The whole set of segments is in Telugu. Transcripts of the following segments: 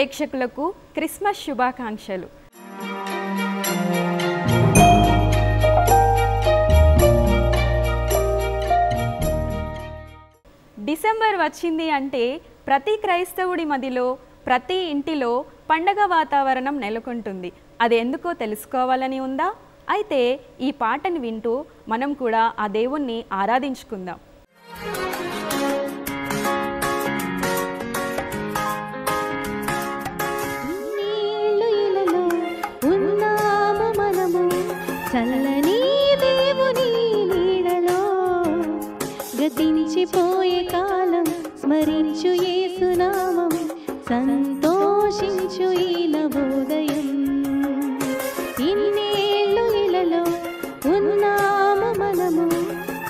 ప్రేక్షకులకు క్రిస్మస్ శుభాకాంక్షలు. డిసెంబర్ వచ్చింది అంటే ప్రతి క్రైస్తవుడి మదిలో, ప్రతి ఇంటిలో పండగ వాతావరణం నెలకొంటుంది. అది ఎందుకో తెలుసుకోవాలని ఉందా? అయితే ఈ పాటను వింటూ మనం కూడా ఆ దేవుణ్ణి ఆరాధించుకుందాం. చల్లని దేవుని నీడలో గతించిపోయే కాలం స్మరించు యేసునామం, సంతోషించు ఈ నవోదయం. ఇన్నేళ్ళు ఇలలో ఉన్నాము మనము,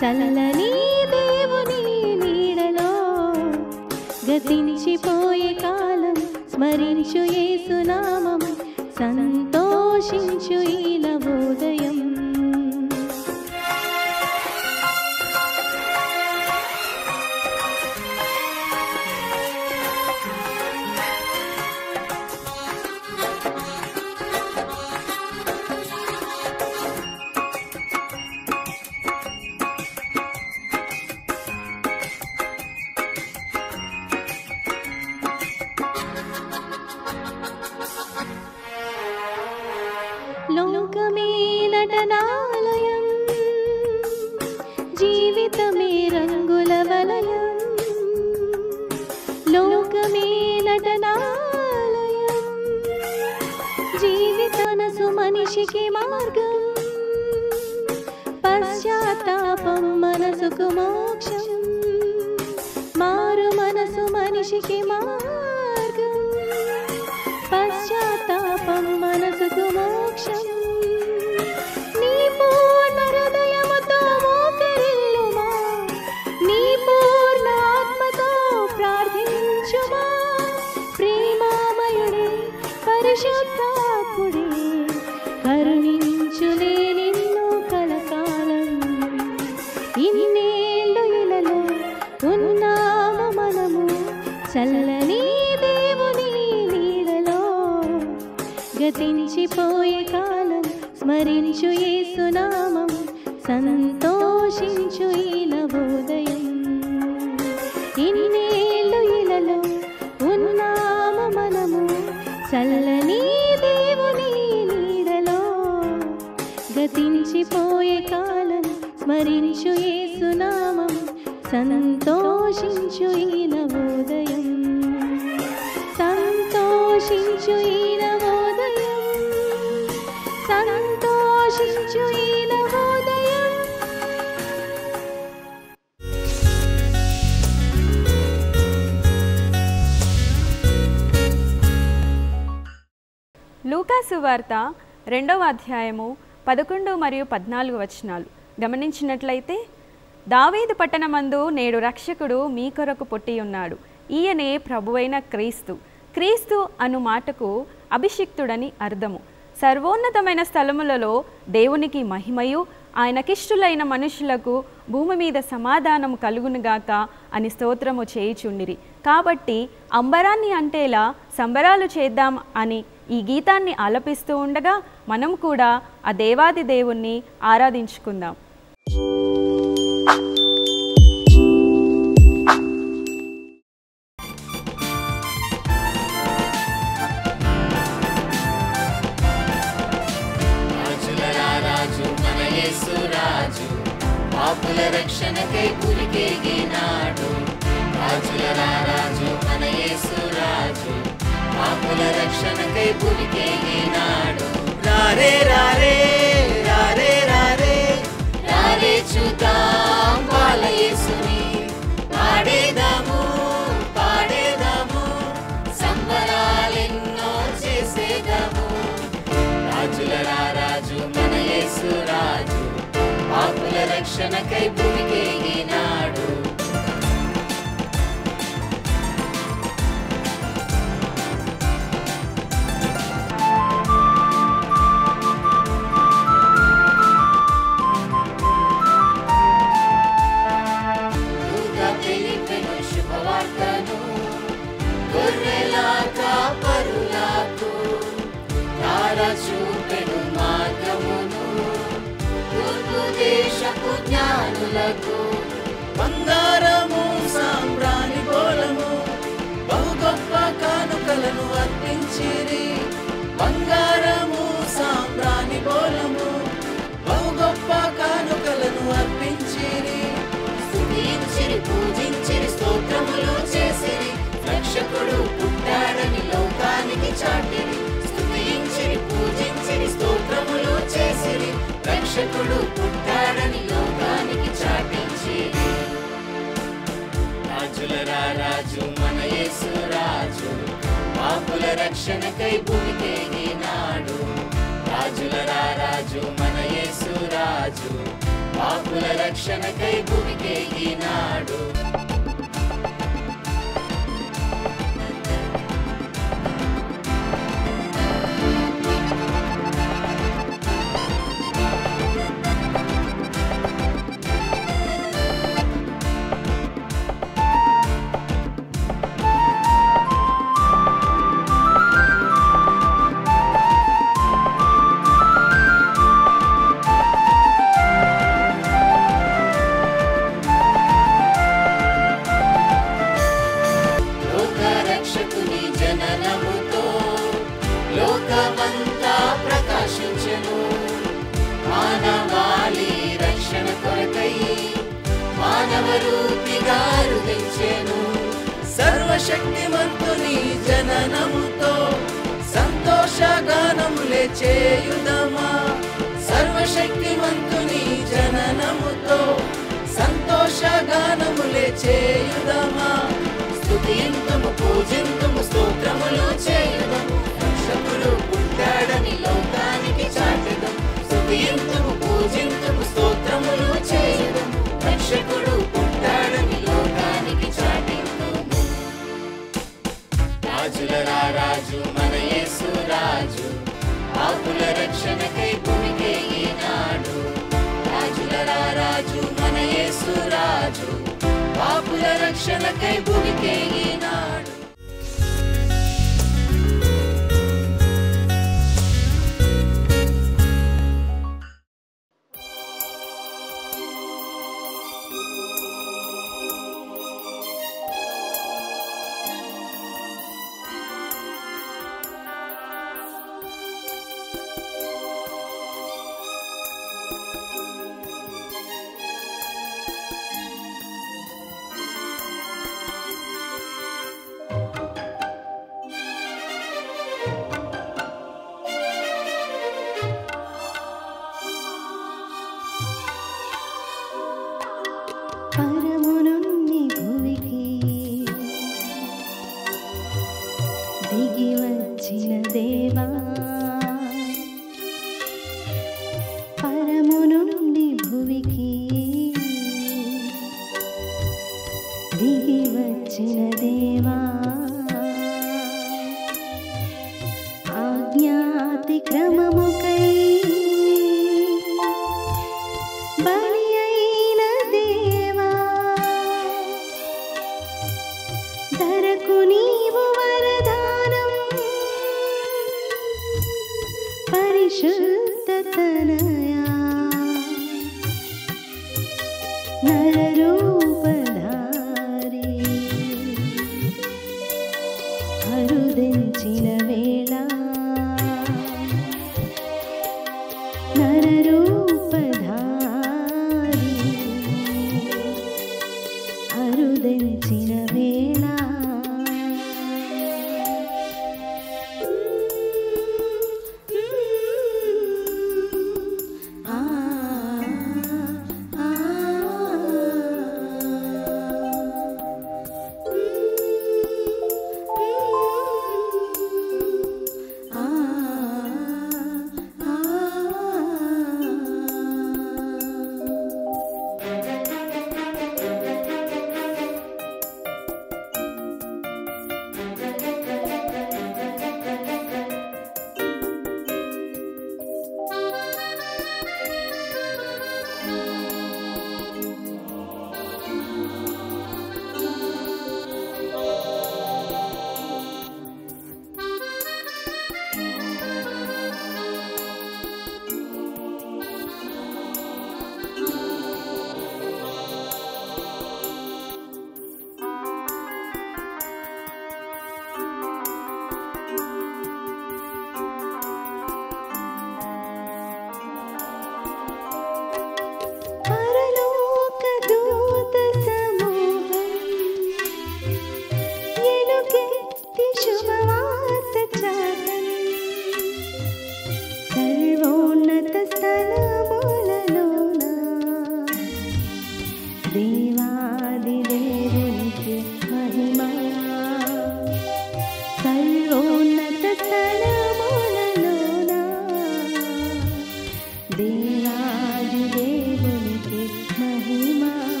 చల్లని దేవుని నీడలో గతించిపోయే కాలం స్మరించు యేసునామం, సంతోషించు ఈ నవోదయం. లోకమే నటనాలయం, జీవితమే రంగుల వలయం. లోకమే నటనాలయం, జీవిత మనసు మనిషికి మార్గం. పశ్చాత్తాపం మనసుకు మోక్షం, మారు మనసు మనిషికి మార్గం. పశ్చాత్తాపం మనసుకు మోక్షం. నీ పూర్ణ హృదయముతో మోకరిల్లుమా, నీ పూర్ణ ఆత్మతో ప్రార్థించుమా. ప్రేమామయుడే పరిశుద్ధాత్ముడే కరుణించులే నిన్ను కలకాలం. ఇన్నేళ్ళు ఇలలో ఉన్నాము మనము, చల్లని గతించిపోయే కాలం స్మరించు యేసునామం, సంతోషించు ఈ నవోదయం. ఇన్నేళ్ళు ఇలలో ఉన్నాము మనము, చల్లని దేవుని నీడలో గతించిపోయే కాలం స్మరించు యేసునామం, సంతోషించు ఈ నవోదయం. సంతోషించు ఈ నవోదయం, సంతోషించు ఈ నవోదయం. లూకా సువార్త 2వ అధ్యాయము 11 మరియు 14 వచనాలు గమనించినట్లయితే, దావీదు పట్టణమందు నేడు రక్షకుడు మీ కొరకు పుట్టి ఉన్నాడు, ఈయనే ప్రభువైన క్రీస్తు. క్రీస్తు అను మాటకు అభిషిక్తుడని అర్థము. సర్వోన్నతమైన స్థలములలో దేవునికి మహిమయు, ఆయనకిష్టులైన మనుషులకు భూమి మీద సమాధానము కలుగునుగాక అని స్తోత్రము చేయుచుండిరి. కాబట్టి అంబరాన్ని అంటేలా సంబరాలు చేద్దాం అని ఈ గీతాన్ని ఆలపిస్తూ ఉండగా మనం కూడా ఆ దేవాది దేవుణ్ణి ఆరాధించుకుందాం. పాపుల రక్షణకై పురికేగినాడు. రాజుల రాజు మన యేసు రాజు, పాపుల రక్షణకై పురికేగినాడు. రారే రారే రారే రారే రారే చూద్దాం బాల యేసుని, పాడేదాము పాడేదాము, సంబరాలెన్నో చేసేదాము. రాజుల రాజు మన యేసు రాజు, పాపుల రక్షణకై భూమికేగినాడు. దూత తెలిపెను శుభవార్తను, గొర్రెల కాపరు దేశపు జ్ఞానులకు బంగారము సాంబ్రాణి బోళము బహు గొప్ప కానుకలను అర్పించిరి. బంగారము సాంబ్రాణి బోళము బహు గొప్ప కానుకలను అర్పించిరి. స్తుతించిరి, పూజించిరి, స్తోత్రములు చేసిరి. రక్షకుడు పుట్టాడని లోకానికి చాటిరి. స్తుతించిరి, పూజించిరి, స్తోత్రములు చేసిరి. రక్షకుడు పుట్టాడని లోకానికి చాటించిరి. రాజులరా రాజు మన యేసు రాజు, పాపుల రక్షణకై భూమికెగినాడు. రాజులరా రాజు మన యేసు రాజు, పాపుల రక్షణకై భూమికెగినాడు. లోకమంతా ప్రకాశించెను. మానవాళి రక్షణ కొరకై మానవ రూపిగా రుదించెను. సర్వశక్తిమంతుని జననముతో సంతోషగానములే చేయుదమా. సర్వశక్తిమంతుని జననముతో సంతోషగానములే చేయుదమా. స్తుతింతుము, పూజింతుము, స్తోత్రములు చేయుదము. రక్షకుడు పుట్టాడని లోకానికి చాటెదము. స్తుతింతుము, పూజింతుము, స్తోత్రములు చేయుదము. రక్షకుడు పుట్టాడని లోకానికి చాటింతుము. రాజులరా రాజు మన యేసు రాజు, పాపుల రక్షణకై భూమికెగినాడు. రాజులరా రాజు మన యేసు రాజు, పాపుల రక్షణకై భూమికెగినాడు. పరము నుండి భూమికి దిగి వచ్చిన దేవా, పరము నుండి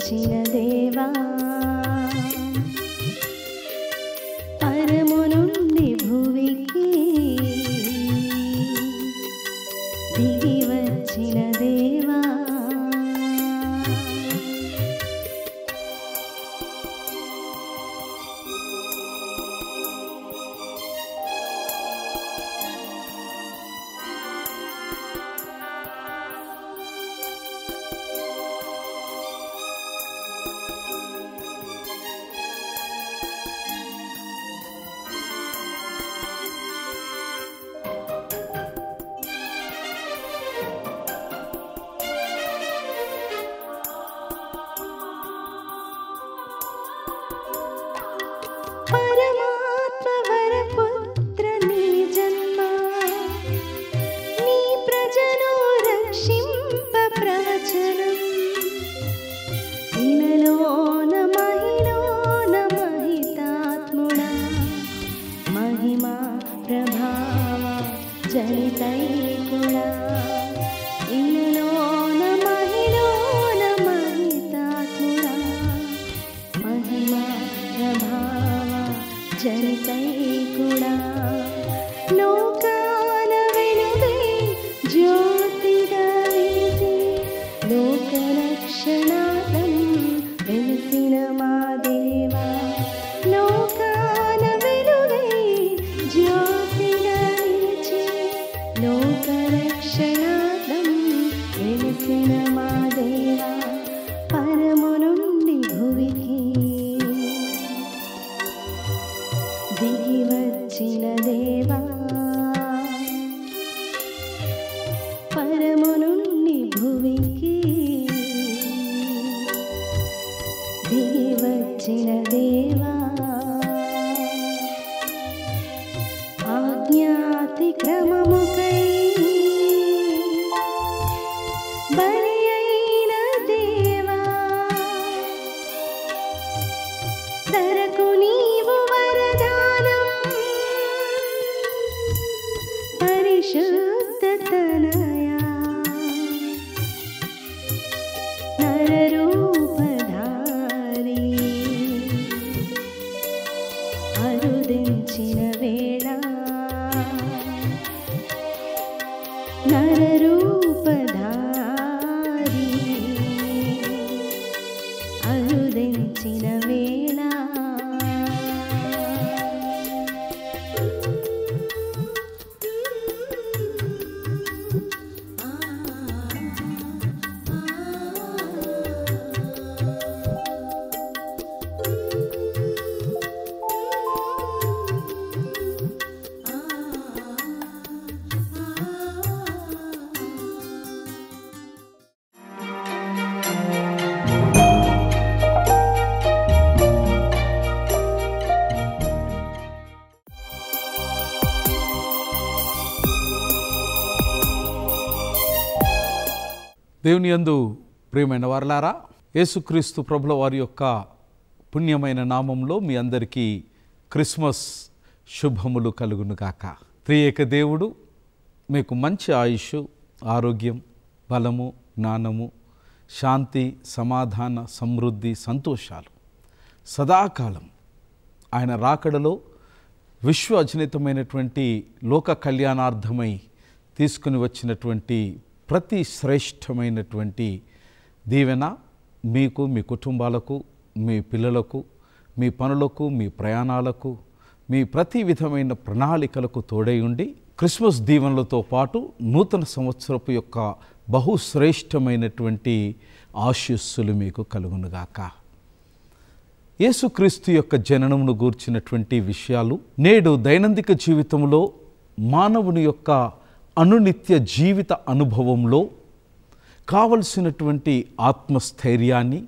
వచ్చిన దేవా పరము నుండి భువికి దిగి వచ్చిన దేవా పరమాత్మ వరపుత్ర నీ జన్మ నీ ప్రజను రక్షింప ప్రవచనం ఇనలోన మహిలోన మహితాత్ముడా మహిమా ప్రభావ జనితైకుడా ఇనలోన మహిలోన మహితాత్ముడా మహిమా ప్రభావ జనితైకుడా లోకాన వెలుగై జ్యోతిగా వెలిసి లోక రక్షణార్థం వెలిసిన మా దేవా లోకాన వెలుగై జ్యోతిగా నిలిచి లోక రక్షణార్థం వెలిసిన మా దేవా పరము నుండి భువికి దిగి వచ్చిన దేవా పరము నుండి భువికి దిగి వచ్చిన దేవా ఆజ్ఞాతిక్రమముకై బలి అయిన దేవా ధరకు నీవు వరదానం పరిశుద్ధతనయా నరరూపధారి అరుదించిన వేళ నరరూపధారి అరుదించిన వేళ దేవుని యందు ప్రియమైన వారలారా యేసుక్రీస్తు ప్రభుల వారి యొక్క పుణ్యమైన నామంలో మీ అందరికీ క్రిస్మస్ శుభములు కలుగునుగాక. త్రియేక దేవుడు మీకు మంచి ఆయుష్, ఆరోగ్యం, బలము, జ్ఞానము, శాంతి, సమాధాన, సమృద్ధి, సంతోషాలు సదాకాలం ఆయన రాకడలో విశ్వ అజనితమైనటువంటి లోక కళ్యాణార్థమై తీసుకుని వచ్చినటువంటి ప్రతి శ్రేష్టమైనటువంటి దీవెన మీకు, మీ కుటుంబాలకు, మీ పిల్లలకు, మీ పనులకు, మీ ప్రయాణాలకు, మీ ప్రతి విధమైన ప్రణాళికలకు తోడై ఉండి క్రిస్మస్ దీవెనలతో పాటు నూతన సంవత్సరపు యొక్క బహుశ్రేష్టమైనటువంటి ఆశీస్సులు మీకు కలుగునుగాక. యేసుక్రీస్తు యొక్క జననమును గూర్చినటువంటి విషయాలు నేడు దైనందిక జీవితంలో మానవుని యొక్క అనునిత్య జీవిత అనుభవంలో కావలసినటువంటి ఆత్మస్థైర్యాన్ని,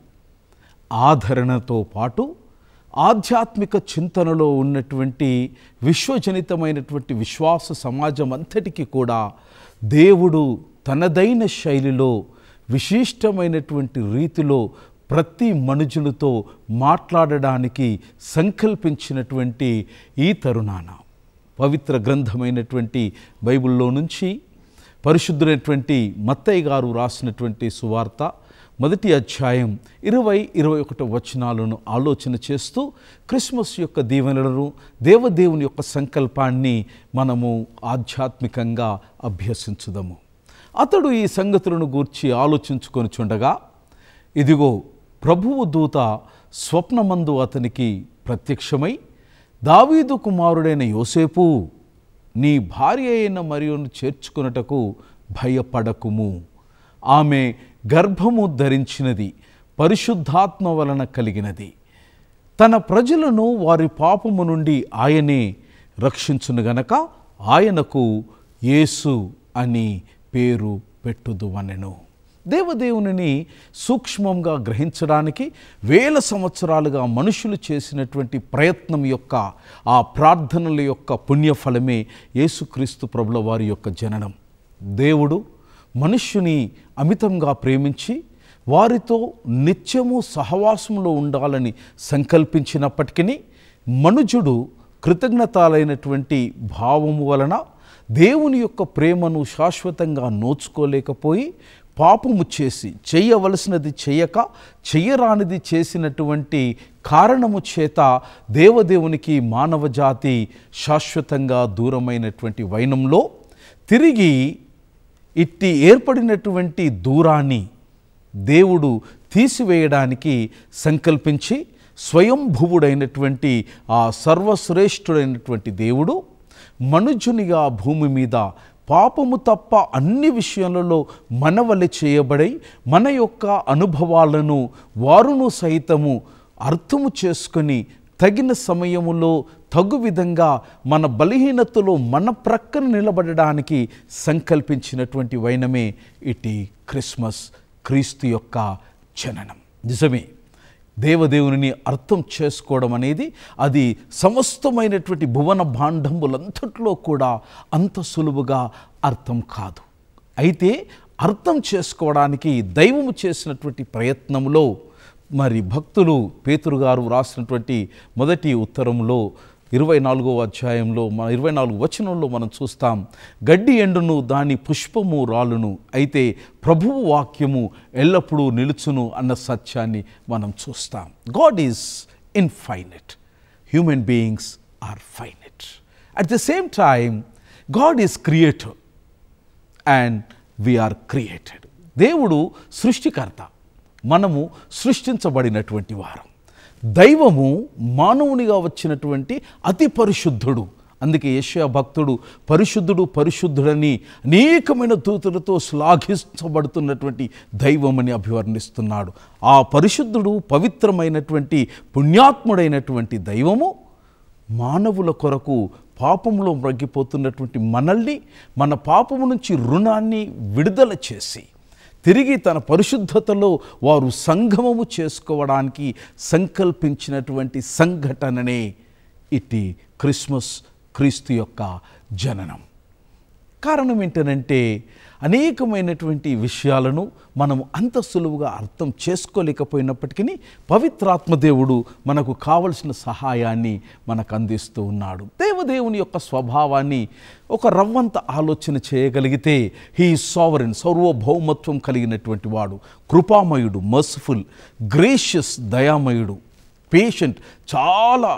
ఆదరణతో పాటు ఆధ్యాత్మిక చింతనలో ఉన్నటువంటి విశ్వజనితమైనటువంటి విశ్వాస సమాజం అంతటికీ కూడా దేవుడు తనదైన శైలిలో విశిష్టమైనటువంటి రీతిలో ప్రతి మనుషులతో మాట్లాడడానికి సంకల్పించినటువంటి ఈ తరుణాన పవిత్ర గ్రంథమైనటువంటి బైబిల్లో నుంచి పరిశుద్ధులైనటువంటి మత్తయి గారు రాసినటువంటి సువార్త 1వ అధ్యాయం 20-21 వచనాలను ఆలోచన చేస్తూ క్రిస్మస్ యొక్క దీవెనలను, దేవదేవుని యొక్క సంకల్పాన్ని మనము ఆధ్యాత్మికంగా అభ్యసించుదాము. అతడు ఈ సంగతులను గూర్చి ఆలోచించుకొనుచుండగా, ఇదిగో ప్రభువు దూత స్వప్నమందు అతనికి ప్రత్యక్షమై, దావీదు కుమారుడైన యోసేపు, నీ భార్య అయిన మరియను చేర్చుకొనుటకు భయపడకుము. ఆమె గర్భము ధరించినది పరిశుద్ధాత్మ వలన కలిగినది. తన ప్రజలను వారి పాపము నుండి ఆయనే రక్షించును గనక ఆయనకు యేసు అని పేరు పెట్టుదువనెను. దేవదేవుని సూక్ష్మంగా గ్రహించడానికి వేల సంవత్సరాలుగా మనుషులు చేసినటువంటి ప్రయత్నం యొక్క ఆ ప్రార్థనల యొక్క పుణ్యఫలమే యేసుక్రీస్తు ప్రభుల వారి యొక్క జననం. దేవుడు మనుష్యుని అమితంగా ప్రేమించి వారితో నిత్యము సహవాసంలో ఉండాలని సంకల్పించినప్పటికీ మనుజుడు కృతజ్ఞతలైనటువంటి భావము వలన దేవుని యొక్క ప్రేమను శాశ్వతంగా నోచుకోలేకపోయి పాపము చేసి చేయవలసినది చేయక చెయ్యరానిది చేసినటువంటి కారణము చేత దేవదేవునికి మానవ జాతి శాశ్వతంగా దూరమైనటువంటి వైనంలో తిరిగి ఇట్టి ఏర్పడినటువంటి దూరాన్ని దేవుడు తీసివేయడానికి సంకల్పించి స్వయంభువుడైనటువంటి ఆ సర్వశ్రేష్ఠుడైనటువంటి దేవుడు మనుజునిగా భూమి మీద పాపము తప్ప అన్ని విషయాలలో మనవలె చేయబడి మన యొక్క అనుభవాలను వారును సైతము అర్థము చేసుకొని తగిన సమయములో తగు విధంగా మన బలహీనతలో మన ప్రక్కన నిలబడడానికి సంకల్పించినటువంటి వైనమే ఇటీ క్రిస్మస్, క్రీస్తు యొక్క జననం. నిజమే, దేవదేవుని అర్థం చేసుకోవడం అనేది అది సమస్తమైనటువంటి భువన భాండములంతట్లో కూడా అంత సులువుగా అర్థం కాదు. అయితే అర్థం చేసుకోవడానికి దైవము చేసినటువంటి ప్రయత్నంలో మరి భక్తులు పేతురు గారు రాసినటువంటి మొదటి ఉత్తరంలో 24వ అధ్యాయంలో 24 వచనంలో మనం చూస్తాం, గడ్డి ఎండును దాని పుష్పము రాలును, అయితే ప్రభువు వాక్యము ఎల్లప్పుడూ నిలుచును అన్న సత్యాన్ని మనం చూస్తాం. God is infinite, human beings are finite. At the same time God is creator and we are created. దేవుడు సృష్టికర్త, మనము సృష్టించబడినటువంటి వారం. దైవము మానవునిగా వచ్చినటువంటి అతి పరిశుద్ధుడు. అందుకే యెషయా భక్తుడు పరిశుద్ధుడు పరిశుద్ధుడని అనేకమైన దూతలతో శ్లాఘించబడుతున్నటువంటి దైవమని అభివర్ణిస్తున్నాడు. ఆ పరిశుద్ధుడు పవిత్రమైనటువంటి పుణ్యాత్ముడైనటువంటి దైవము మానవుల కొరకు పాపంలో మ్రగ్గిపోతున్నటువంటి మనల్ని మన పాపము నుంచి రుణాన్ని విడుదల చేసి తిరిగి తన పరిశుద్ధతలో వారు సంగమము చేసుకోవడానికి సంకల్పించినటువంటి సంఘటననే ఇట్టి క్రిస్మస్, క్రీస్తు యొక్క జననం. కారణం ఏంటనంటే అనేకమైనటువంటి విషయాలను మనము అంత సులువుగా అర్థం చేసుకోలేకపోయినప్పటికీ పవిత్రాత్మదేవుడు మనకు కావలసిన సహాయాన్ని మనకు అందిస్తూ ఉన్నాడు. దేవదేవుని యొక్క స్వభావాన్ని ఒక రవ్వంత ఆలోచన చేయగలిగితే హీ సావరెన్, సర్వభౌమత్వం కలిగినటువంటి వాడు, కృపామయుడు, మర్సిఫుల్, గ్రేషియస్, దయామయుడు, పేషెంట్, చాలా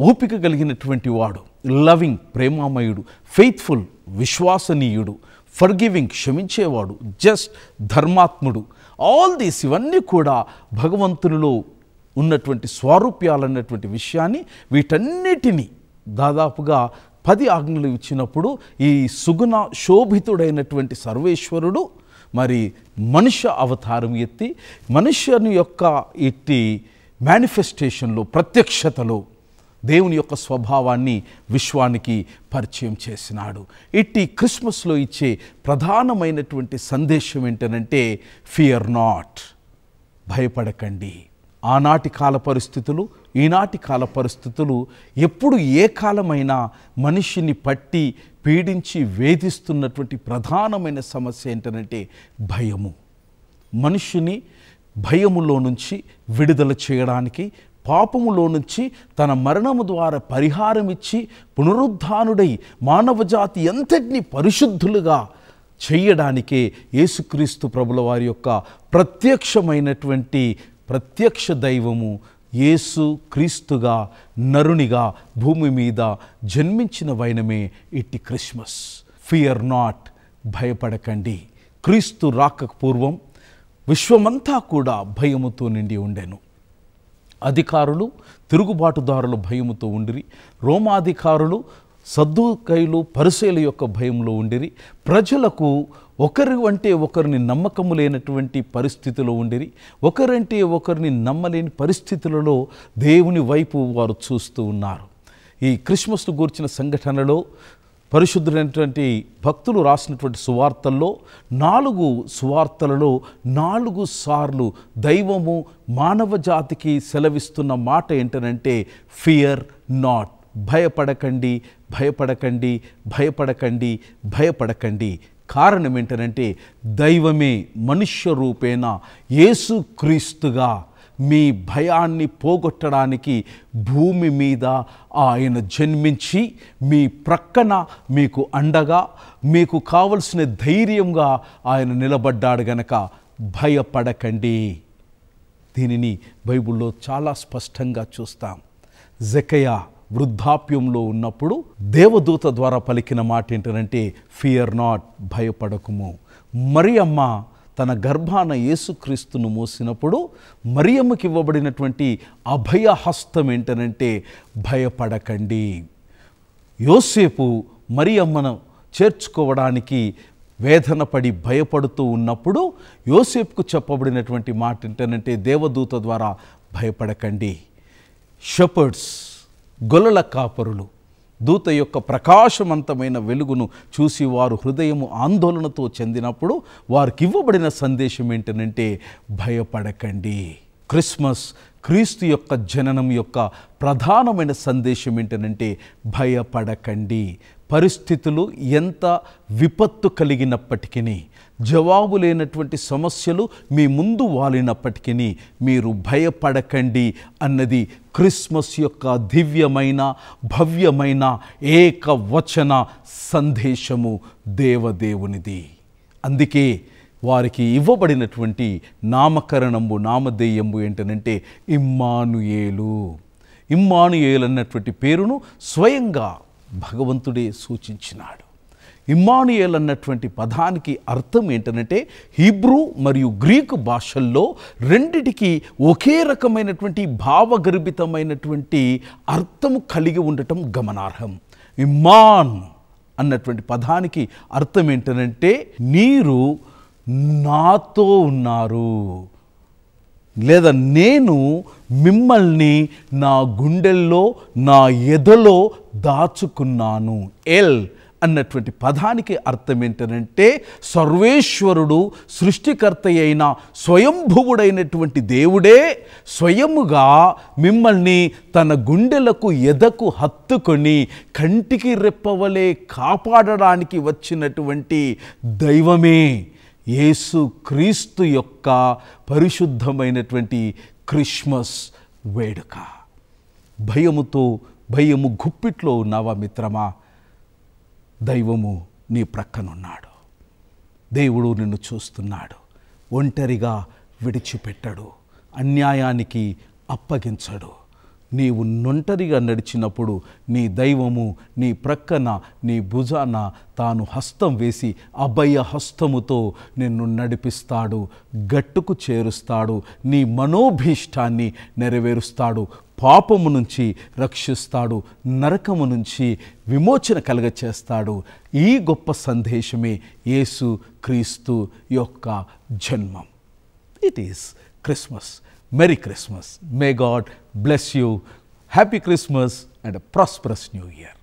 ఓపిక కలిగినటువంటి వాడు, లవింగ్, ప్రేమామయుడు, ఫెయిత్ఫుల్, విశ్వాసనీయుడు, ఫర్గివింగ్, క్షమించేవాడు, జస్ట్, ధర్మాత్ముడు. ఆల్ దీస్ ఇవన్నీ కూడా భగవంతునిలో ఉన్నటువంటి స్వారూప్యాలన్నటువంటి విషయాన్ని, వీటన్నిటినీ దాదాపుగా 10 ఆజ్ఞలు ఇచ్చినప్పుడు ఈ సుగుణ శోభితుడైనటువంటి సర్వేశ్వరుడు మరి మనుష్య అవతారం ఎత్తి మనుష్యుని యొక్క ఇట్టి మేనిఫెస్టేషన్లో, ప్రత్యక్షతలో దేవుని యొక్క స్వభావాన్ని విశ్వానికి పరిచయం చేసినాడు. ఇట్టి క్రిస్మస్లో ఇచ్చే ప్రధానమైనటువంటి సందేశం ఏంటనంటే ఫియర్ నాట్, భయపడకండి. ఆనాటి కాల పరిస్థితులు, ఈనాటి కాల పరిస్థితులు, ఎప్పుడు ఏ కాలమైనా మనిషిని పట్టి పీడించి వేధిస్తున్నటువంటి ప్రధానమైన సమస్య ఏంటంటే భయము. మనుషుని భయములో నుంచి విడుదల చేయడానికి, పాపములో నుంచి తన మరణము ద్వారా పరిహారం ఇచ్చి పునరుద్ధానుడై మానవజాతి ఎంతటినీ పరిశుద్ధులుగా చెయ్యడానికే యేసుక్రీస్తు ప్రభుల వారి యొక్క ప్రత్యక్షమైనటువంటి ప్రత్యక్ష దైవము యేసు క్రీస్తుగా నరునిగా భూమి మీద జన్మించిన వైనమే ఇట్టి క్రిస్మస్. ఫియర్ నాట్, భయపడకండి. క్రీస్తు రాకకు పూర్వం విశ్వమంతా కూడా భయముతో నిండి ఉండెను. అధికారులు తిరుగుబాటుదారులు భయముతో ఉండిరి. రోమాధికారులు సద్దూకైలు పరిసయ్యుల యొక్క భయంలో ఉండిరి. ప్రజలకు ఒకరి అంటే ఒకరిని నమ్మకము లేనటువంటి పరిస్థితిలో ఉండిరి. ఒకరంటే ఒకరిని నమ్మలేని పరిస్థితులలో దేవుని వైపు వారు చూస్తూ ఉన్నారు. ఈ క్రిస్మస్ను గూర్చిన సంఘటనలో పరిశుద్ధులైనటువంటి భక్తులు రాసినటువంటి సువార్తల్లో 4 సువార్తలలో 4 సార్లు దైవము మానవ జాతికి సెలవిస్తున్న మాట ఏంటనంటే ఫియర్ నాట్, భయపడకండి, భయపడకండి, భయపడకండి, భయపడకండి. కారణం ఏంటనంటే దైవమే మనుష్య రూపేణ యేసుక్రీస్తుగా మీ భయాన్ని పోగొట్టడానికి భూమి మీద ఆయన జన్మించి మీ ప్రక్కన మీకు అండగా మీకు కావలసిన ధైర్యంగా ఆయన నిలబడ్డాడు గనక భయపడకండి. దీనిని బైబిల్లో చాలా స్పష్టంగా చూస్తాం. జకర్యా వృద్ధాప్యంలో ఉన్నప్పుడు దేవదూత ద్వారా పలికిన మాట ఏంటంటే ఫియర్ నాట్, భయపడకుము. మరియమ్మ తన గర్భాన యేసుక్రీస్తును మోసినప్పుడు మరియమ్మకి ఇవ్వబడినటువంటి అభయహస్తం ఏంటనంటే భయపడకండి. యోసేపు మరియమ్మను చేర్చుకోవడానికి వేదన పడి భయపడుతూ ఉన్నప్పుడు యోసేపుకు చెప్పబడినటువంటి మాట ఏంటనంటే దేవదూత ద్వారా భయపడకండి. షెపర్డ్స్, గొల్లల కాపరులు దూత యొక్క ప్రకాశవంతమైన వెలుగును చూసి వారు హృదయము ఆందోళనతో చెందినప్పుడు వారికి ఇవ్వబడిన సందేశం ఏంటనంటే భయపడకండి. క్రిస్మస్ క్రీస్తు యొక్క జననం యొక్క ప్రధానమైన సందేశం ఏంటనంటే భయపడకండి. పరిస్థితులు ఎంత విపత్తు కలిగినప్పటికీ, జవాబు లేనటువంటి సమస్యలు మీ ముందు వాలినప్పటికీ మీరు భయపడకండి అన్నది క్రిస్మస్ యొక్క దివ్యమైన భవ్యమైన ఏకవచన సందేశము దేవదేవునిది. అందుకే వారికి ఇవ్వబడినటువంటి నామధేయంబు ఏంటనంటే ఇమ్మానుయేలు. ఇమ్మానుయేలు అన్నటువంటి పేరును స్వయంగా భగవంతుడే సూచించినాడు. ఇమ్మానుయేల్ అన్నటువంటి పదానికి అర్థం ఏంటంటే హీబ్రూ మరియు గ్రీకు భాషల్లో రెండిటికి ఒకే రకమైనటువంటి భావగర్భితమైనటువంటి అర్థము కలిగి ఉండటం గమనార్హం. ఇమ్మాన్ అన్నటువంటి పదానికి అర్థం ఏంటంటే మీరు నాతో ఉన్నారు, లేదా నేను మిమ్మల్ని నా గుండెల్లో నా ఎదలో దాచుకున్నాను. ఎల్ అన్నటువంటి పదానికి అర్థం ఏంటంటే సర్వేశ్వరుడు సృష్టికర్త అయిన స్వయంభువుడైనటువంటి దేవుడే స్వయముగా మిమ్మల్ని తన గుండెలకు ఎదకు హత్తుకొని కంటికి రెప్పవలే కాపాడడానికి వచ్చినటువంటి దైవమే యేసు క్రీస్తు యొక్క పరిశుద్ధమైనటువంటి క్రిస్మస్ వేడుక. భయము గుప్పిట్లో ఉన్నావా మిత్రమా? దైవము నీ ప్రక్కనున్నాడు. దేవుడు నిన్ను చూస్తున్నాడు. ఒంటరిగా విడిచిపెట్టడు, అన్యాయానికి అప్పగించడు. నీవు ఒంటరిగా నడిచినప్పుడు నీ దైవము నీ ప్రక్కన నీ భుజాన తాను హస్తం వేసి అభయ హస్తముతో నిన్ను నడిపిస్తాడు, గట్టుకు చేరుస్తాడు, నీ మనోభీష్టాన్ని నెరవేరుస్తాడు, పాపము నుంచి రక్షిస్తాడు, నరకము నుంచి విమోచన కలుగచేస్తాడు. ఈ గొప్ప సందేశమే యేసు క్రీస్తు యొక్క జన్మం. It is Christmas. Merry Christmas. May God bless you. Happy Christmas and a prosperous New Year.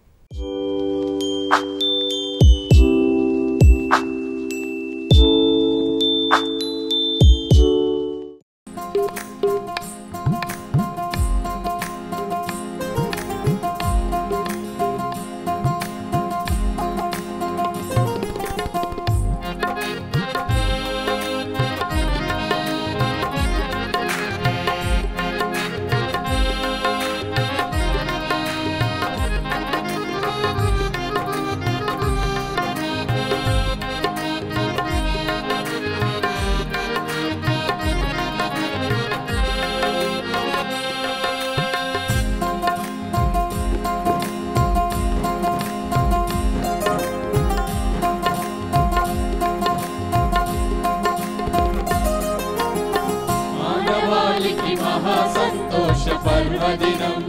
పర్వదినం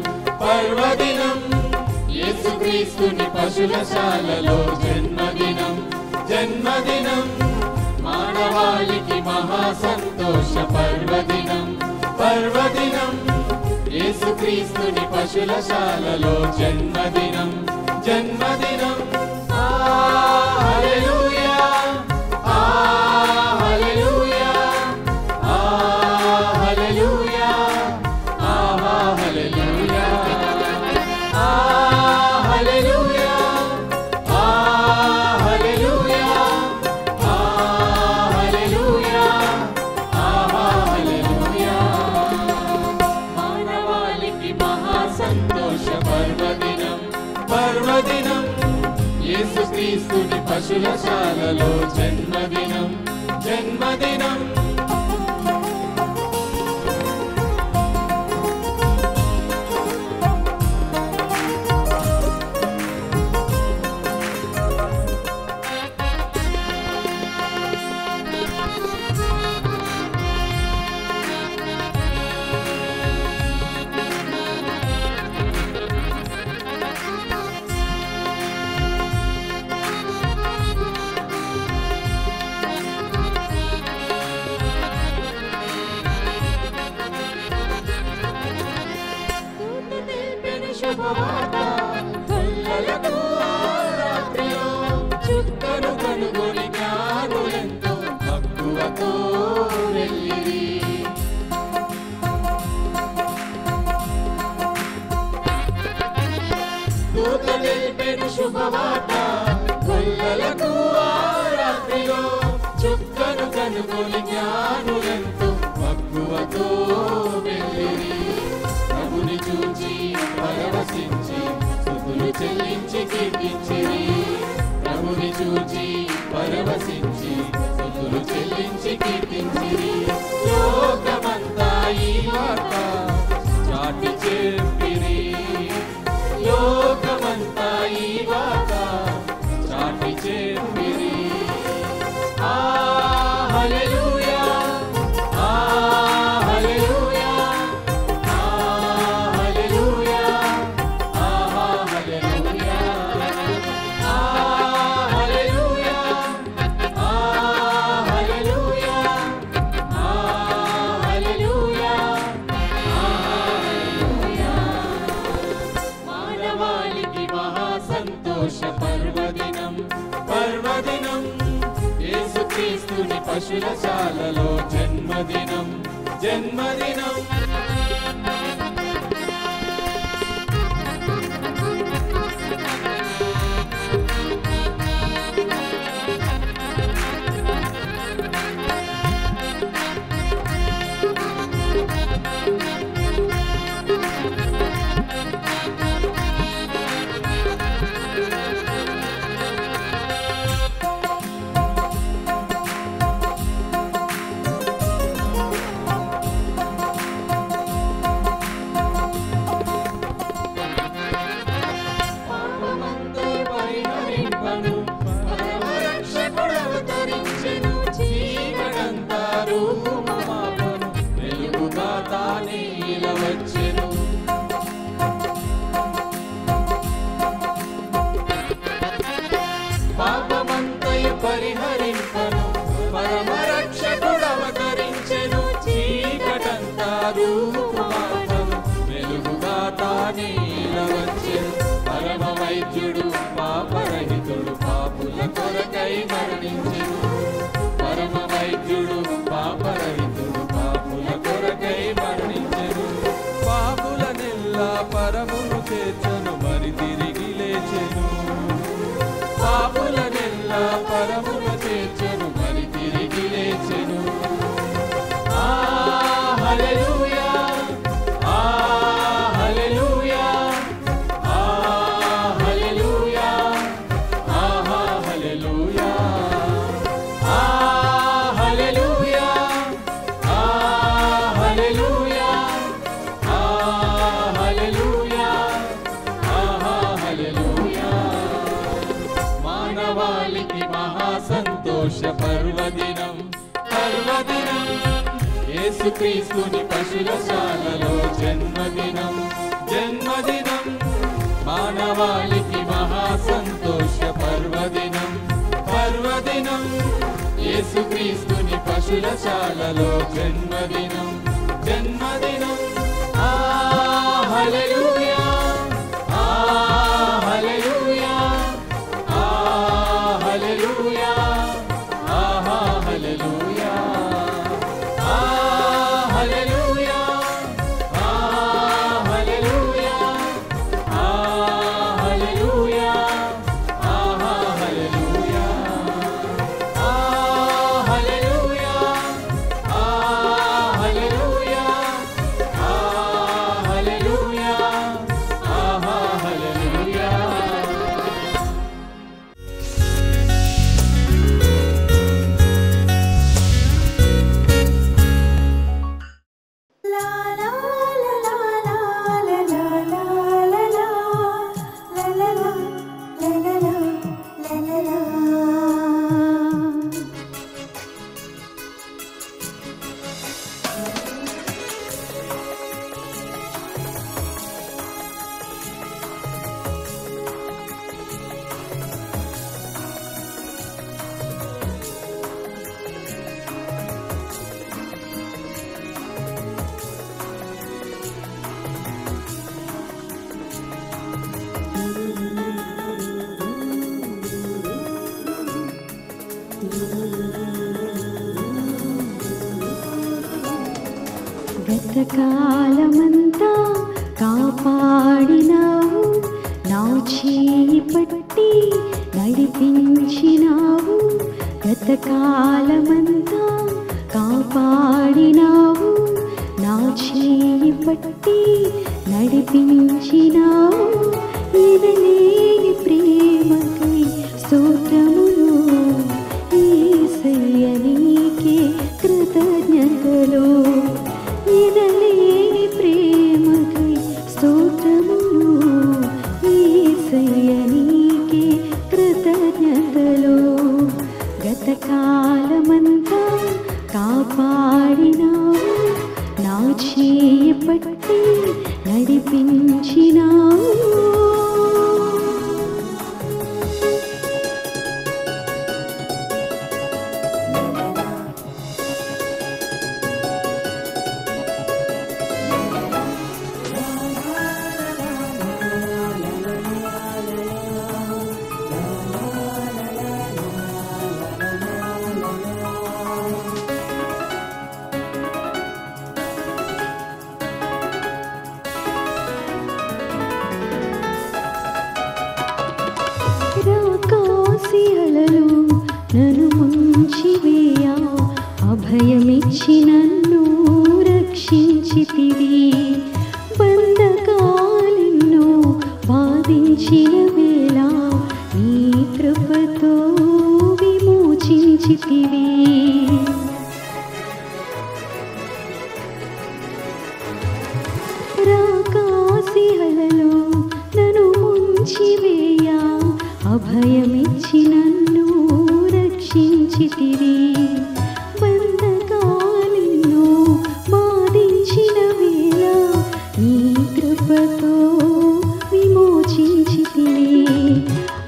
పర్వదినం యేసుక్రీస్తుని పశులశాలలో జన్మదినం జన్మదినం మానవాళికి మహా సంతోష పర్వదినం పర్వదినం యేసుక్రీస్తుని పశులశాలలో జన్మదినం జన్మదినం హల్లెలూయా హల్లెలూయా హల్లెలూయా హల్లెలూయా హల్లెలూయా హల్లెలూయా హల్లెలూయా హల్లెలూయా మానవాళికి మహా సంతోష పర్వదినం పర్వదినం యేసుక్రీస్తుని పశులశాలలో జన్మదినం జన్మదినం చుక్కను కనుగొని జ్ఞానులెంతో మక్కువతో వెళ్ళిరి దూత తెలిపెను శుభవార్త గొల్లలకు ఆ రాత్రిలో చుక్కను కనుగొని జ్ఞానులెంతో మక్కువతో వెళ్ళిరి ప్రభుని చూచి పరవశించి స్తుతులు చెల్లించి కీర్తించిరి ప్రభుని చూచి పరవశించి స్తుతులు చెల్లించి కీర్తించిరి లోకమంతా ఈ వార్త చాటి చెప్పిరి లోకమంతా ఈ వార్త చాటి చెప్పిరి హల్లెలూయా హల్లెలూయా హల్లెలూయా హల్లెలూయా హల్లెలూయా హల్లెలూయా హల్లెలూయా హల్లెలూయా మానవాళికి మహా సంతోష పర్వదినం పర్వదినం యేసుక్రీస్తుని పశులశాలలో జన్మదినం జన్మదినం పరిహరింపను పరమరక్షకుడవతరించెను చీకటంతా రూపుమాపను వెలుగుగా తానే వచ్చెను పరమ వైద్యుడు పాపరహితుడు పాపుల కొరకై మరణించెను పరమ వైద్యుడు పాపరహితుడు పాపుల కొరకై మరణించెను పాపులనెల్లా పరమును చేర్చెను మరి తిరిగి లేచెను పాపులనెల్లా పరమును చేర్చెను మరి తిరిగి లేచెను హల్లెలూయా హల్లెలూయా హల్లెలూయా హల్లెలూయా హల్లెలూయా హల్లెలూయా హల్లెలూయా హల్లెలూయా మానవాళికి మహా సంతోష పర్వదినం పర్వదినం యేసుక్రీస్తుని పశులశాలలో జన్మదినం జన్మదినం మానవాళికి మహా సంతోష పర్వదినం పర్వదినం యేసుక్రీస్తుని పశులశాలలో జన్మదినం జన్మదినం ఆ హల్లెలూయా ఆ హల్లెలూయా ఆ హల్లెలూయా ఆ హల్లెలూయా ఆ హల్లెలూయా ఆ హల్లెలూయా ఆ హల్లెలూయా ఆ హల్లెలూయా ఆ హల్లెలూయా ఆ హల్లెలూయా ఆ హల్లెలూయా ఆ హల్లెలూయా. గతకాలమంతా కాపాడినావు, నా చేయి పట్టి నడిపించినావు. గతకాలమంతా కాపాడినావు, నా చేయి పట్టి నడిపించినావు. ఇదలేని ప్రేమకై స్తోత్రములు, యేసయ్య నీకే కృతజ్ఞతలు. ఇదలేని ప్రేమకై స్తోత్రములు, యేసయ్య నీకే కృతజ్ఞతలు. గతకాలమంతా కాపాడినావు, నా చేయి పట్టి నడిపించినావు. రాకాసి అలలు నన్ను ముంచివేయ, అభయమిచ్చి నన్ను రక్షించితివి. బంధకాలెన్నో బాధించిన వేళ నీ కృపతో విమోచించితివి. రాకాసి అలలు నన్ను ముంచివేయ, అభయమిచ్చి నన్ను రక్షించితివి. బంధకాలెన్నో బాధించిన వేళ నీ కృపతో విమోచించితివి.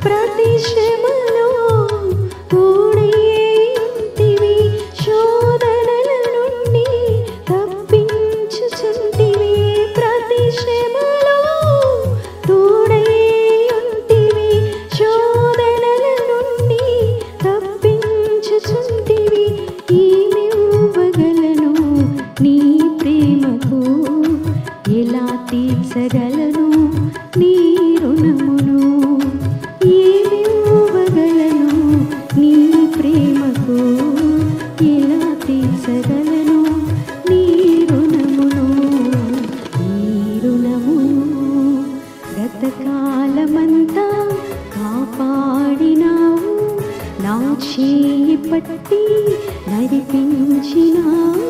ప్రతి శ్రమలో తోడైంటివి, శోధనల నుండి తప్పించుచుంటివి. ప్రతి శ్రమలో తోడైంటివి, శోధనల నుండి తప్పించుచుంటివి. ఏమివ్వగలను నీ ప్రేమకు, ఎలా తీర్చగలను నీ రుణమును. ఏమివ్వగలను నీ ప్రేమకు, ఎలా తీర్చగలను నీ రుణమును. నీ రుణమును గతకాలమంతా కాపాడినావు, నా చేయి పట్టి నడిపించినావు.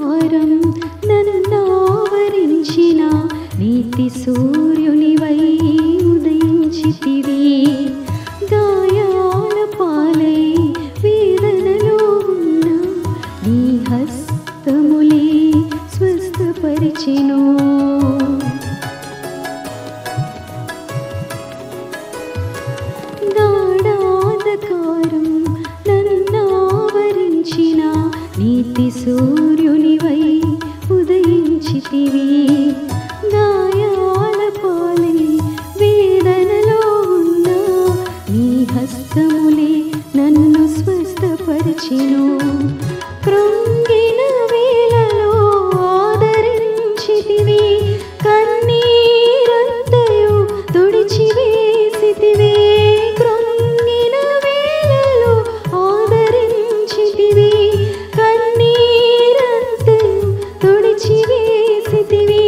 అంధకారం నన్నావరించిన నీతి సూర్యునివై ఉదయించితివి. గాయాల పాలై వేదనలో ఉన్న నీ హస్తములే స్వస్థపరిచెను. గాఢాంధకారం నన్నావరించిన నీతి సూర్యునివై ఉదయించితివి. గాయాల పాలై వేదనలో ఉన్న నీ హస్తములే నన్ను స్వస్థపరిచెను. కృంగిన వేళలో ఆదరించితివి. కన్నీరంతయు తుడిచివేసితివి. కృంగిన వేళలో ఆదరించితివి. కన్నీరంతయు తుడిచివేసితివి.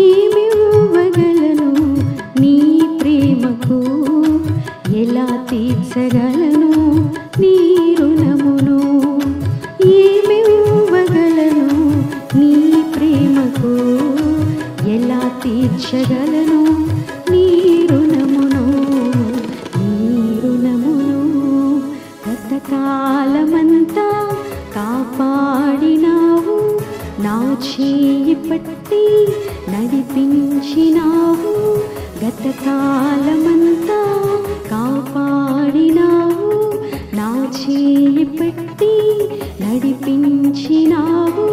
ఏమివ్వగలను నీ ప్రేమకు, ఎలా తీర్చగలను నీ రుణమును. ఏమివ్వగలను నీ ప్రేమకు, ఎలా తీర్చగలను నీ రుణమును. నీ రుణమును గతకాలమంతా కాపాడినావు. నా చేయి పట్టి నడిపించినావు. గతకాలమంతా కాపాడినావు. నా చేయి పట్టి నడిపించినావు.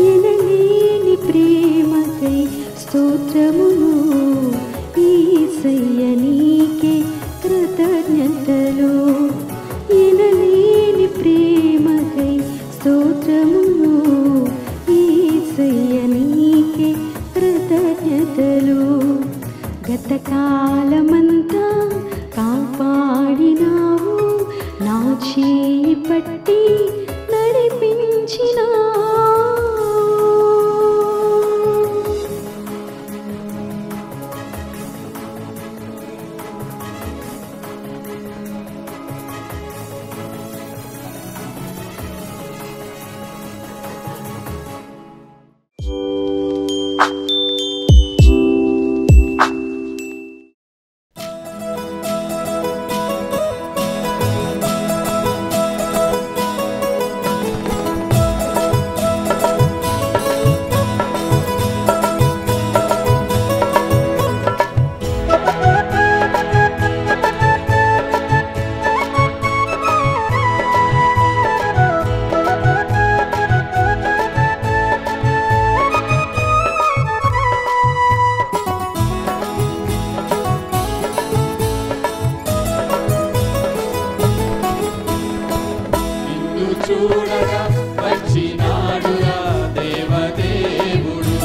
ఎనలేని ప్రేమకై స్తోత్రములు. యేసయ్య నీకే కృతజ్ఞతలు. ఎనలేని ప్రేమకై స్తోత్రములు. యేసయ్య నీకే కృతజ్ఞతలు. గతకాలమంతా కాపాడినావు. నా చేయి పట్టి నడిపించినావు. చూడగా వచ్చినాడురా దేవదేవుడు.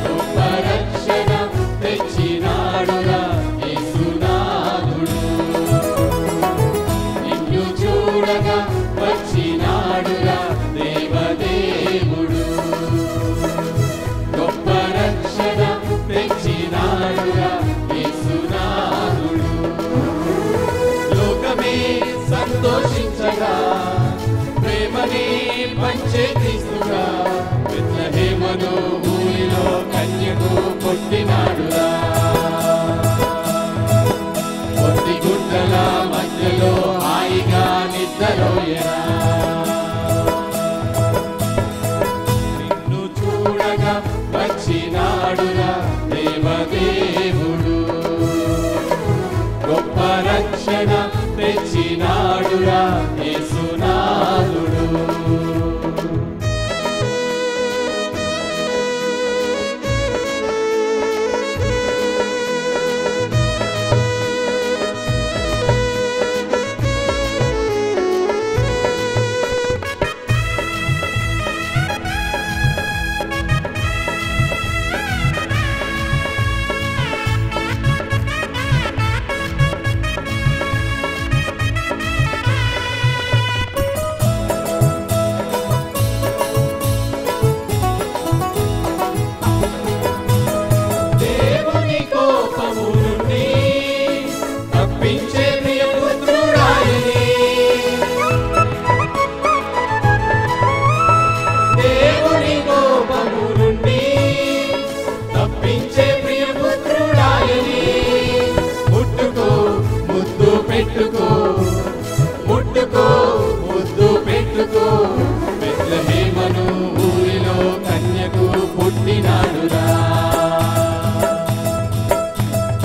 గొప్ప రక్షణ తెచ్చినాడురా యేసునాథుడు. నిన్ను చూడగా వచ్చినాడురా దేవదేవుడు. గొప్ప రక్షణ తెచ్చినాడురా యేసునాథుడు. లోకమే సంతోషించగా ప్రేమని పంచే క్రీస్తుగా బెత్లెహేమును ఊరిలో కన్యకు పుట్టినాడురా. పొత్తి గుడ్డల మధ్యలో హాయిగా నిద్రలోయరా. నిన్ను చూడగా వచ్చినాడురా దేవదేవుడు. గొప్ప రక్షణ తెచ్చినాడురా యేసునాథుడు.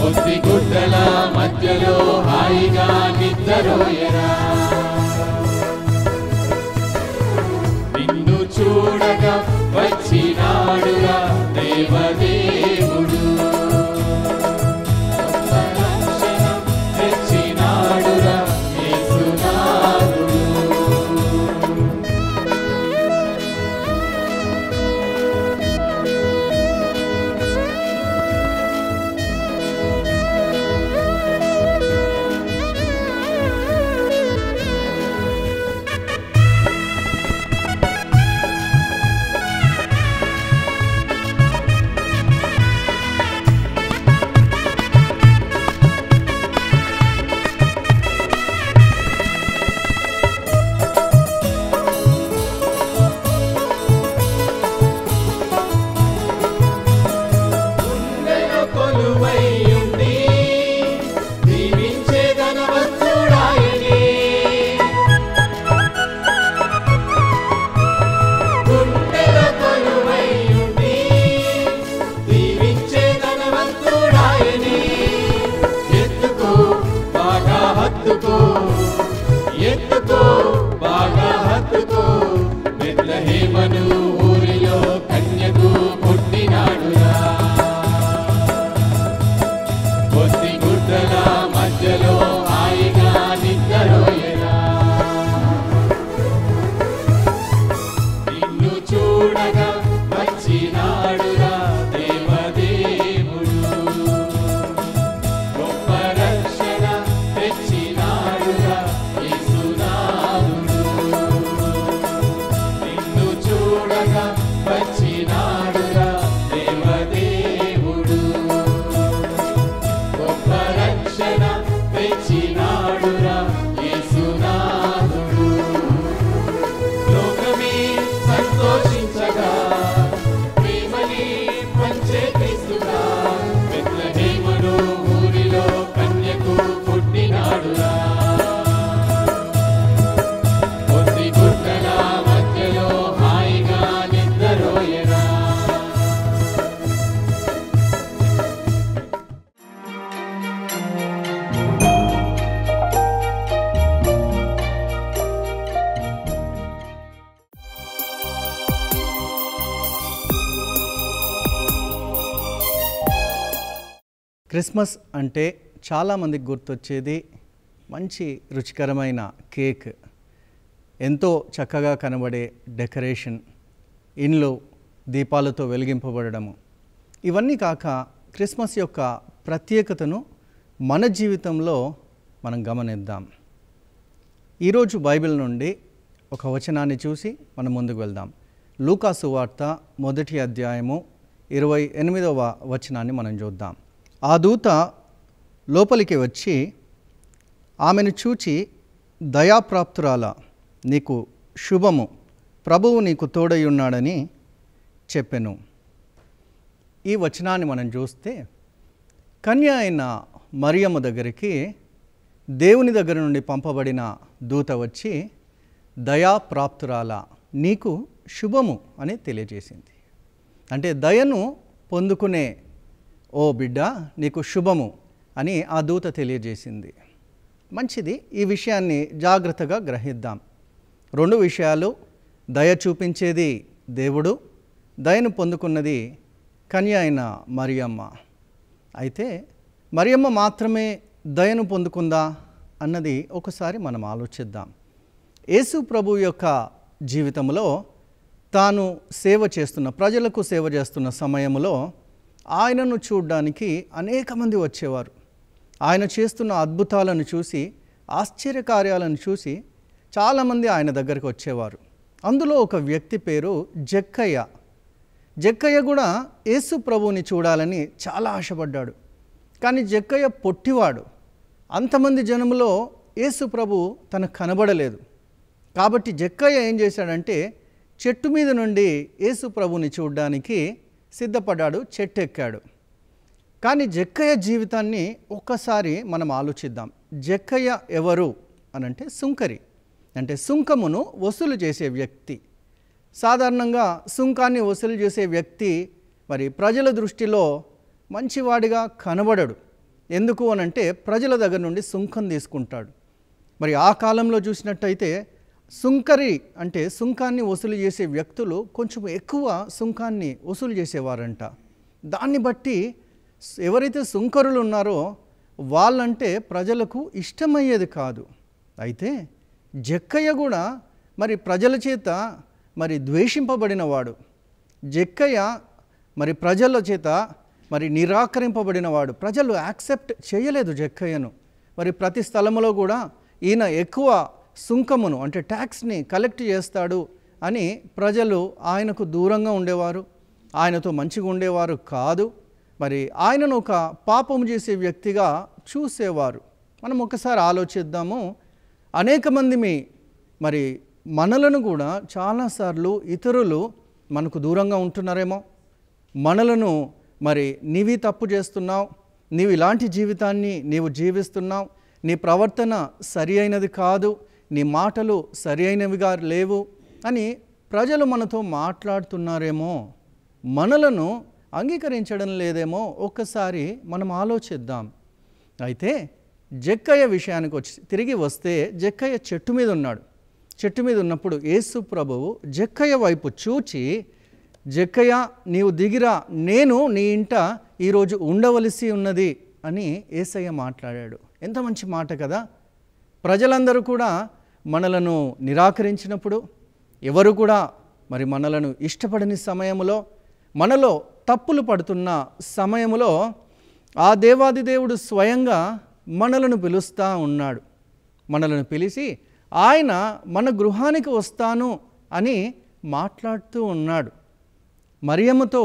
పొత్తి గుడ్డల మధ్యలో హాయిగా నిద్రపోయెరా. నిన్ను చూడగా వచ్చినాడురా దేవదేవుడు. గొప్ప రక్షణ తెచ్చినాడురా యేసునాథుడు. క్రిస్మస్ అంటే చాలామందికి గుర్తొచ్చేది మంచి రుచికరమైన కేక్, ఎంతో చక్కగా కనబడే డెకరేషన్, ఇండ్లు దీపాలతో వెలిగింపబడము. ఇవన్నీ కాక క్రిస్మస్ యొక్క ప్రత్యేకతను మన జీవితంలో మనం గమనిద్దాం. ఈరోజు బైబిల్ నుండి ఒక వచనాన్ని చూసి మనం ముందుకు వెళ్దాం. లూకా సువార్త 1వ అధ్యాయము 28వ వచనాన్ని మనం చూద్దాం. ఆ దూత లోపలికి వచ్చి ఆమెను చూచి, దయాప్రాప్తురాల, నీకు శుభము, ప్రభువు నీకు తోడై ఉన్నాడని చెప్పెను. ఈ వచనాన్ని మనం చూస్తే కన్య అయిన మరియమ్మ దగ్గరికి దేవుని దగ్గర నుండి పంపబడిన దూత వచ్చి, దయాప్రాప్తురాల, నీకు శుభము అని తెలియజేసింది. అంటే దయను పొందుకునే ఓ బిడ్డ, నీకు శుభము అని ఆ దూత తెలియజేసింది. మంచిది, ఈ విషయాన్ని జాగ్రత్తగా గ్రహిద్దాం. 2 విషయాలు, దయ చూపించేది దేవుడు, దయను పొందుకున్నది కన్య అయిన మరియమ్మ. అయితే మరియమ్మ మాత్రమే దయను పొందుకుందా అన్నది ఒకసారి మనం ఆలోచిద్దాం. యేసు ప్రభు యొక్క జీవితంలో తాను సేవ చేస్తున్న, ప్రజలకు సేవ చేస్తున్న సమయంలో ఆయనను చూడడానికి అనేక మంది వచ్చేవారు. ఆయన చేస్తున్న అద్భుతాలను చూసి, ఆశ్చర్యకార్యాలను చూసి చాలామంది ఆయన దగ్గరికి వచ్చేవారు. అందులో ఒక వ్యక్తి పేరు జక్కయ్య. జక్కయ్య కూడా యేసు ప్రభువుని చూడాలని చాలా ఆశపడ్డాడు. కానీ జక్కయ్య పొట్టివాడు. అంతమంది జనములో యేసు ప్రభు తనకు కనబడలేదు. కాబట్టి జక్కయ్య ఏం చేశాడంటే చెట్టు మీద నుండి యేసు ప్రభుని చూడడానికి సిద్ధపడ్డాడు, చెట్టు ఎక్కాడు. కానీ జక్కయ్య జీవితాన్ని ఒక్కసారి మనం ఆలోచిద్దాం. జక్కయ్య ఎవరు అనంటే సుంకరి, అంటే సుంకమును వసూలు చేసే వ్యక్తి. సాధారణంగా సుంకాన్ని వసూలు చేసే వ్యక్తి మరి ప్రజల దృష్టిలో మంచివాడిగా కనబడడు. ఎందుకు అనంటే ప్రజల దగ్గర నుండి సుంకం తీసుకుంటాడు. మరి ఆ కాలంలో చూసినట్టయితే సుంకరి అంటే సుంకాన్ని వసూలు చేసే వ్యక్తులు కొంచెం ఎక్కువ సుంకాన్ని వసూలు చేసేవారంట. దాన్ని బట్టి ఎవరైతే సుంకరులు ఉన్నారో వాళ్ళంటే ప్రజలకు ఇష్టమయ్యేది కాదు. అయితే జక్కయ్య కూడా మరి ప్రజల చేత మరి ద్వేషింపబడినవాడు. జక్కయ్య మరి ప్రజల చేత మరి నిరాకరింపబడినవాడు. ప్రజలు యాక్సెప్ట్ చేయలేదు జక్కయ్యను. మరి ప్రతి స్థలంలో కూడా ఈయన ఎక్కువ సుంకమును అంటే ట్యాక్స్ని కలెక్ట్ చేస్తాడు అని ప్రజలు ఆయనకు దూరంగా ఉండేవారు, ఆయనతో మంచిగా ఉండేవారు కాదు. మరి ఆయనను ఒక పాపం చేసే వ్యక్తిగా చూసేవారు. మనం ఒకసారి ఆలోచిద్దాము. అనేక మంది మరి మనలను కూడా చాలాసార్లు ఇతరులు మనకు దూరంగా ఉంటున్నారేమో. మనలను మరి నీవి తప్పు చేస్తున్నావు, నీవు ఇలాంటి జీవితాన్ని నీవు జీవిస్తున్నావు, నీ ప్రవర్తన సరి అయినది కాదు, నీ మాటలు సరి అయినవిగా లేవు అని ప్రజలు మనతో మాట్లాడుతున్నారేమో, మనలను అంగీకరించడం లేదేమో ఒక్కసారి మనం ఆలోచిద్దాం. అయితే జక్కయ్య విషయానికి తిరిగి వస్తే జక్కయ్య చెట్టు మీద ఉన్నాడు. చెట్టు మీద ఉన్నప్పుడు యేసు ప్రభువు జక్కయ్య వైపు చూచి, జక్కయ్య నీవు దిగిరా, నేను నీ ఇంట ఈరోజు ఉండవలసి ఉన్నది అని యేసయ్య మాట్లాడాడు. ఎంత మంచి మాట కదా. ప్రజలందరూ కూడా మనలను నిరాకరించినప్పుడు, ఎవరు కూడా మరి మనలను ఇష్టపడని సమయంలో, మనలో తప్పులు పడుతున్న సమయంలో ఆ దేవాది దేవుడు స్వయంగా మనలను పిలుస్తూ ఉన్నాడు. మనలను పిలిచి ఆయన మన గృహానికి వస్తాను అని మాట్లాడుతూ ఉన్నాడు. మరియమ్మతో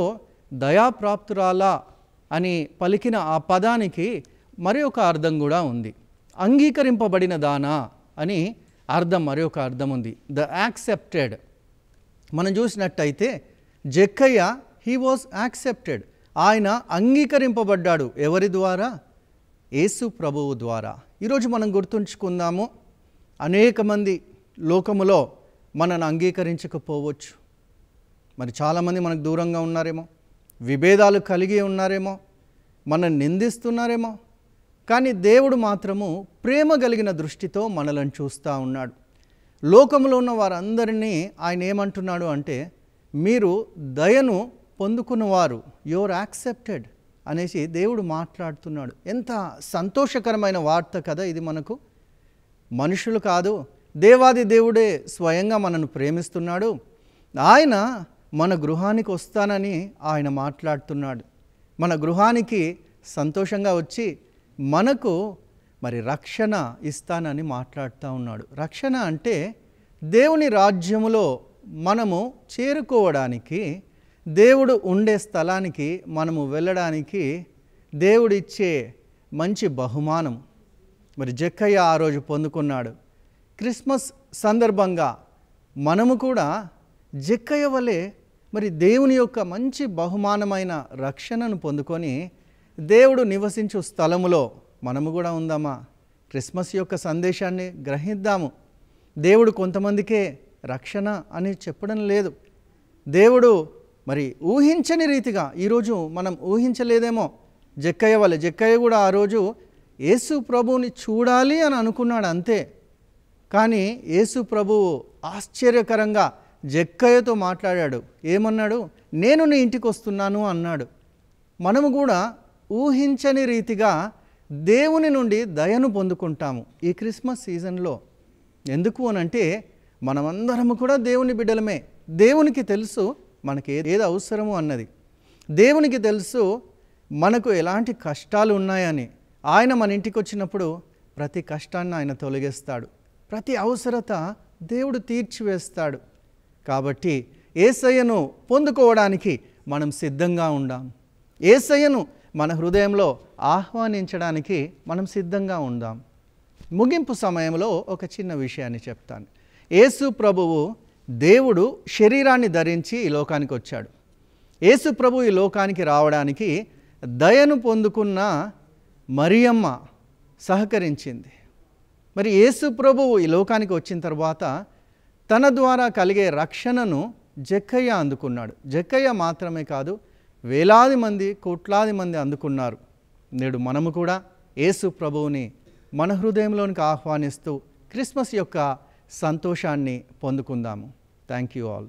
దయాప్రాప్తురాలా అని పలికిన ఆ పదానికి మరి ఒక అర్థం కూడా ఉంది. అంగీకరింపబడిన దానా అని అర్థం, మరి ఒక అర్థం ఉంది, ద యాక్సెప్టెడ్. మనం చూసినట్టయితే జక్కయ్య హీ వాజ్ యాక్సెప్టెడ్. ఆయన అంగీకరింపబడ్డాడు. ఎవరి ద్వారా? యేసు ప్రభువు ద్వారా. ఈరోజు మనం గుర్తుంచుకుందాము, అనేక మంది లోకములో మనను అంగీకరించకపోవచ్చు. మరి చాలామంది మనకు దూరంగా ఉన్నారేమో, విభేదాలు కలిగి ఉన్నారేమో, మనల్ని నిందిస్తున్నారేమో. కానీ దేవుడు మాత్రము ప్రేమ కలిగిన దృష్టితో మనలను చూస్తూ ఉన్నాడు. లోకంలో ఉన్న వారందరినీ ఆయన ఏమంటున్నాడు అంటే, మీరు దయను పొందుకున్నవారు, యువర్ యాక్సెప్టెడ్ అనేసి దేవుడు మాట్లాడుతున్నాడు. ఎంత సంతోషకరమైన వార్త కదా ఇది మనకు. మనుషులు కాదు, దేవాది దేవుడే స్వయంగా మనను ప్రేమిస్తున్నాడు. ఆయన మన గృహానికి వస్తానని ఆయన మాట్లాడుతున్నాడు. మన గృహానికి సంతోషంగా వచ్చి మనకు మరి రక్షణ ఇస్తానని మాట్లాడుతూ ఉన్నాడు. రక్షణ అంటే దేవుని రాజ్యములో మనము చేరుకోవడానికి, దేవుడు ఉండే స్థలానికి మనము వెళ్ళడానికి దేవుడిచ్చే మంచి బహుమానం. మరి జక్కయ్య ఆ రోజు పొందుకున్నాడు. క్రిస్మస్ సందర్భంగా మనము కూడా జక్కయ్య వలె మరి దేవుని యొక్క మంచి బహుమానమైన రక్షణను పొందుకొని దేవుడు నివసించు స్థలములో మనము కూడా ఉందామా? క్రిస్మస్ యొక్క సందేశాన్ని గ్రహిద్దాము. దేవుడు కొంతమందికే రక్షణ అని చెప్పడం లేదు. దేవుడు మరి ఊహించని రీతిగా ఈరోజు మనం ఊహించలేదేమో జక్కయ్య వలె. జక్కయ్య కూడా ఆ రోజు యేసు ప్రభువుని చూడాలి అని అనుకున్నాడు అంతే. కానీ యేసు ప్రభువు ఆశ్చర్యకరంగా జక్కయ్యతో మాట్లాడాడు. ఏమన్నాడు? నేను నీ ఇంటికి వస్తున్నాను అన్నాడు. మనము కూడా ఊహించని రీతిగా దేవుని నుండి దయను పొందుకుంటాము ఈ క్రిస్మస్ సీజన్లో. ఎందుకు అనంటే మనమందరము కూడా దేవుని బిడ్డలమే. దేవునికి తెలుసు మనకి ఏది అవసరము అన్నది. దేవునికి తెలుసు మనకు ఎలాంటి కష్టాలు ఉన్నాయని. ఆయన మన ఇంటికి వచ్చినప్పుడు ప్రతి కష్టాన్ని ఆయన తొలగిస్తాడు. ప్రతి అవసరత దేవుడు తీర్చివేస్తాడు. కాబట్టి యేసయ్యను పొందుకోవడానికి మనం సిద్ధంగా ఉందాం. యేసయ్యను మన హృదయంలో ఆహ్వానించడానికి మనం సిద్ధంగా ఉందాం. ముగింపు సమయంలో ఒక చిన్న విషయాన్ని చెప్తాను. యేసు ప్రభువు దేవుడు శరీరాన్ని ధరించి ఈ లోకానికి వచ్చాడు. యేసు ప్రభు ఈ లోకానికి రావడానికి దయను పొందుకున్న మరియమ్మ సహకరించింది. మరి యేసు ప్రభువు ఈ లోకానికి వచ్చిన తర్వాత తన ద్వారా కలిగే రక్షణను జక్కయ్య అందుకున్నాడు. జక్కయ్య మాత్రమే కాదు, వేలాది మంది, కోట్లాది మంది అందుకున్నారు. నేడు మనము కూడా యేసు ప్రభువుని మన హృదయంలోనికి ఆహ్వానిస్తూ క్రిస్మస్ యొక్క సంతోషాన్ని పొందుకుందాము. Thank you all.